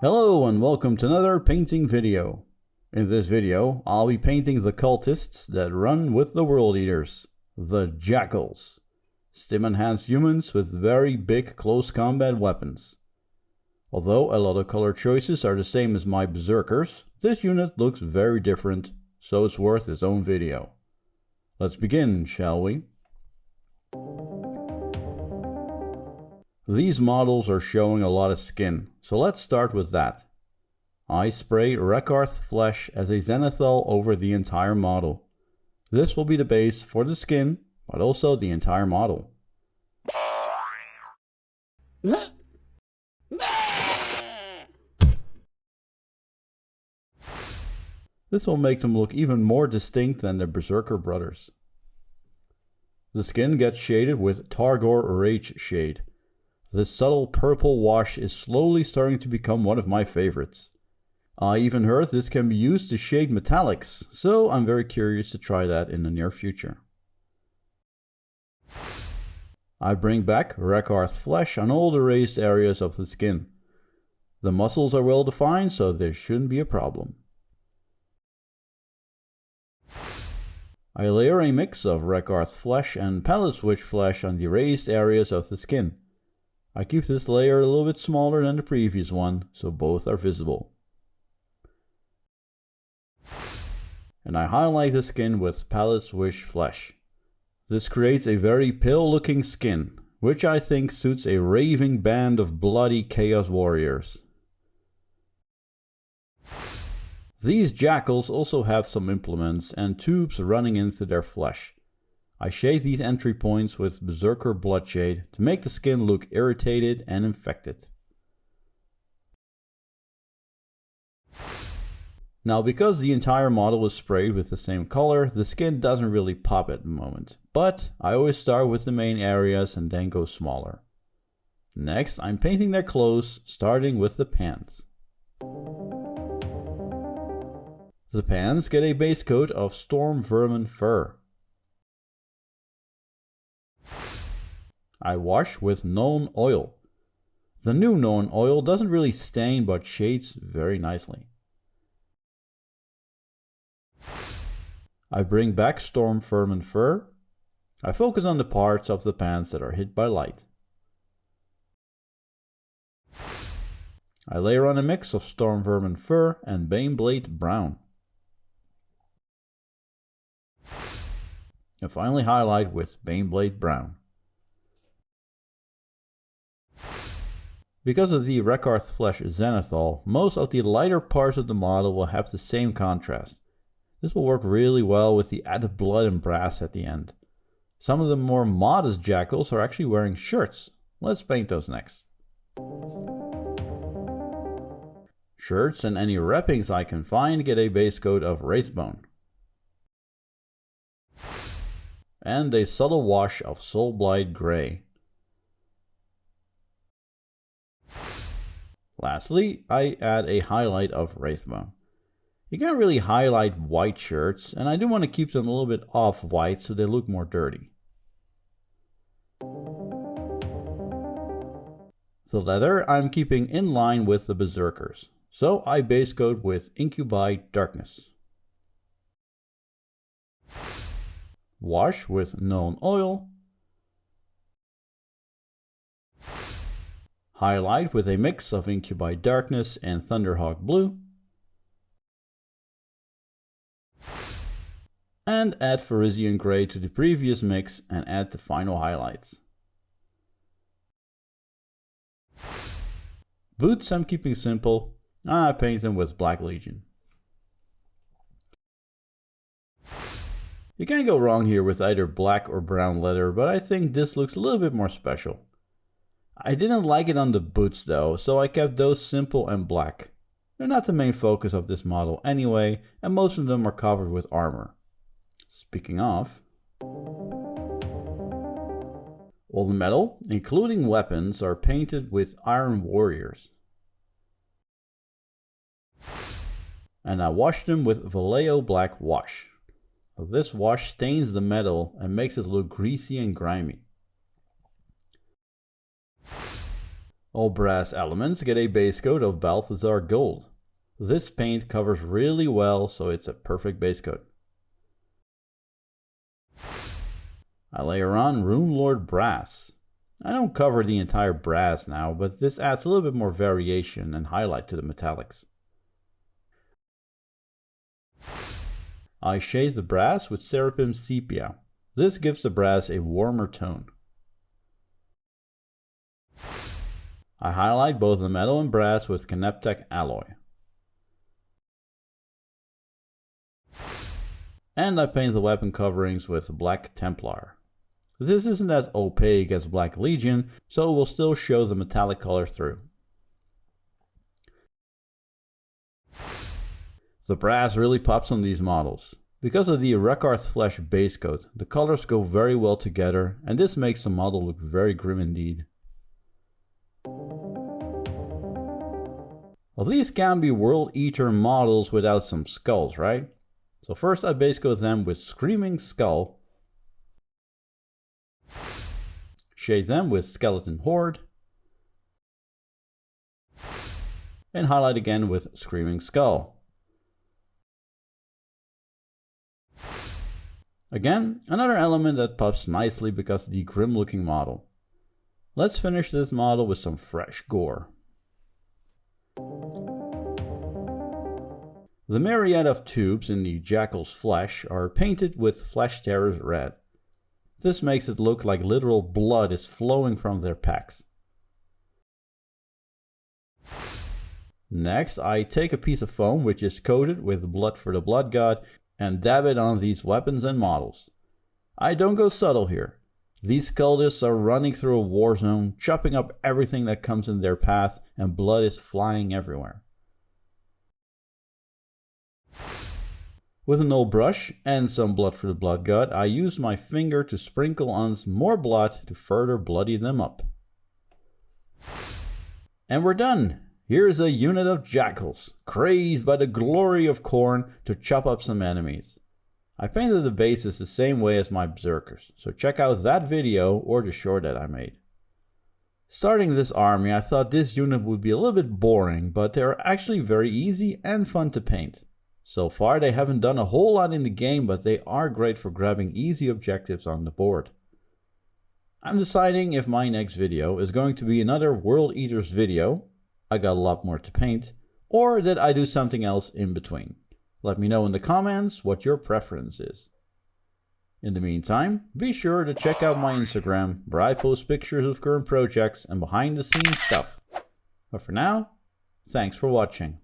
Hello and welcome to another painting video. In this video, I'll be painting the cultists that run with the World Eaters, the Jakhals. Stim-enhanced humans with very big close combat weapons. Although a lot of color choices are the same as my Berserkers, this unit looks very different, so it's worth its own video. Let's begin, shall we? These models are showing a lot of skin, so let's start with that. I spray Rakarth Flesh as a zenithal over the entire model. This will be the base for the skin, but also the entire model. This will make them look even more distinct than the Berserker brothers. The skin gets shaded with Targor Rageshade. This subtle purple wash is slowly starting to become one of my favorites. I even heard this can be used to shade metallics, so I'm very curious to try that in the near future. I bring back Rakarth Flesh on all the raised areas of the skin. The muscles are well defined, so there shouldn't be a problem. I layer a mix of Rakarth Flesh and Pallid flesh on the raised areas of the skin. I keep this layer a little bit smaller than the previous one, so both are visible. And I highlight the skin with Pallid flesh. This creates a very pale looking skin, which I think suits a raving band of bloody chaos warriors. These jackals also have some implements and tubes running into their flesh. I shade these entry points with Berserker Bloodshade to make the skin look irritated and infected. Now, because the entire model is sprayed with the same color, the skin doesn't really pop at the moment, but I always start with the main areas and then go smaller. Next, I'm painting their clothes, starting with the pants. The pants get a base coat of Stormvermin Fur. I wash with Nuln Oil. The new Nuln Oil doesn't really stain but shades very nicely. I bring back Stormvermin Fur. I focus on the parts of the pants that are hit by light. I layer on a mix of Stormvermin Fur and Baneblade Brown. And finally highlight with Baneblade Brown. Because of the Rakarth Flesh zenithal, most of the lighter parts of the model will have the same contrast. This will work really well with the added blood and brass at the end. Some of the more modest jackals are actually wearing shirts. Let's paint those next. Shirts and any wrappings I can find get a base coat of Wraithbone. And a subtle wash of Soulblight Grey. Lastly, I add a highlight of Wraithbone. You can't really highlight white shirts, and I do want to keep them a little bit off white so they look more dirty. The leather I'm keeping in line with the Berserkers, so I base coat with Incubi Darkness. Wash with Nuln Oil. Highlight with a mix of Incubi Darkness and Thunderhawk Blue. And add Fenrisian Grey to the previous mix and add the final highlights. Boots I'm keeping simple. I paint them with Black Legion. You can't go wrong here with either black or brown leather, but I think this looks a little bit more special. I didn't like it on the boots though, so I kept those simple and black. They're not the main focus of this model anyway, and most of them are covered with armor. Speaking of, all the metal, including weapons, are painted with Iron Warriors. And I wash them with Vallejo Black Wash. This wash stains the metal and makes it look greasy and grimy. All brass elements get a base coat of Balthasar Gold. This paint covers really well, so it's a perfect base coat. I layer on Runelord Brass. I don't cover the entire brass now, but this adds a little bit more variation and highlight to the metallics. I shade the brass with Seraphim Sepia. This gives the brass a warmer tone. I highlight both the metal and brass with Canoptek Alloy. And I paint the weapon coverings with Black Templar. This isn't as opaque as Black Legion, so it will still show the metallic color through. The brass really pops on these models. Because of the Rakarth Flesh base coat, the colors go very well together, and this makes the model look very grim indeed. Well, these can be World Eater models without some skulls, right? So first I base coat them with Screaming Skull, shade them with Skeleton Horde, and highlight again with Screaming Skull. Again, another element that pops nicely because of the grim looking model. Let's finish this model with some fresh gore. The myriad of tubes in the Jackal's flesh are painted with Flesh Terror's red. This makes it look like literal blood is flowing from their packs. Next, I take a piece of foam which is coated with blood for the blood god and dab it on these weapons and models. I don't go subtle here. These cultists are running through a war zone, chopping up everything that comes in their path, and blood is flying everywhere. With an old brush and some blood for the blood god, I use my finger to sprinkle on more blood to further bloody them up. And we're done! Here's a unit of jackals, crazed by the glory of Khorne, to chop up some enemies. I painted the bases the same way as my berserkers, so check out that video or the short that I made. Starting this army, I thought this unit would be a little bit boring, but they're actually very easy and fun to paint. So far they haven't done a whole lot in the game, but they are great for grabbing easy objectives on the board. I'm deciding if my next video is going to be another World Eaters video, I got a lot more to paint, or that I do something else in between. Let me know in the comments what your preference is. In the meantime, be sure to check out my Instagram, where I post pictures of current projects and behind the scenes stuff. But for now, thanks for watching.